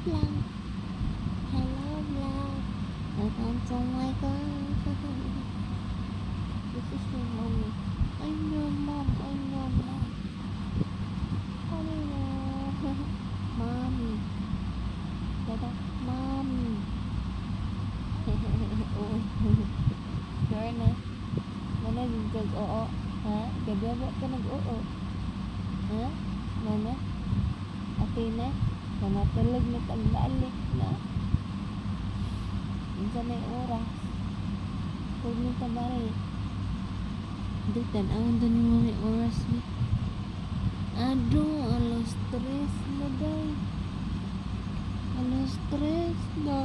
lang. Hello vlog. Welcome to my God. This is your mommy. I'm your mom. I'm your mom. Hello. Mommy. Dada. Mommy. Oh. Sure na. Mana gugag oo. Ha? Gagawa ka nag-oo. Ha? Mana? Okay na? Namatulog na tagbalik na. Minsan may oras. Huwag mo tabari. Hindi, tanawin doon mo may oras mo. Ado, alas 3 na daw. Alas 3 na.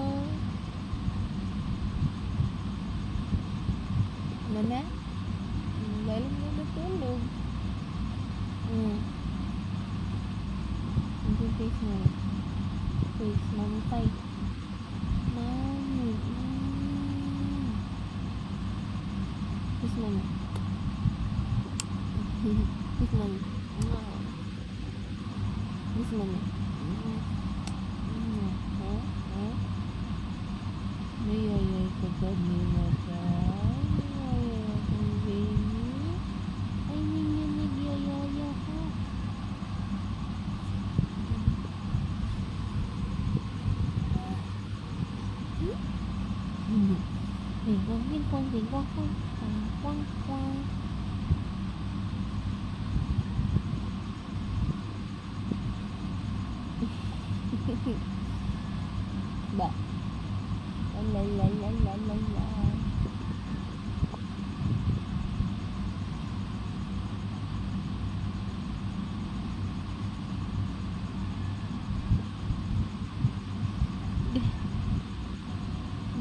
Mana? Lalim na natulog. Hindi face mo. Face, mommy fight. Mommy. Kiss mommy. Kiss mommy. Kiss mommy. Ay, kapag nilatay. Ay, baby. Ay, ninyo nagyayaya ka. Mình có viên con gì quăng quăng quăng quăng bà la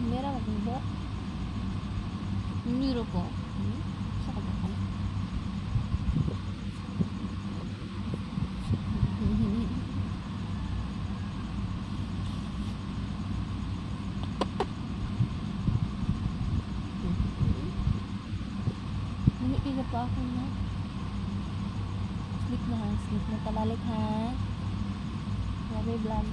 merah apa ini rokok saka ba Hindi pa ako na. Sleep na palalit ha. Grabe vlog.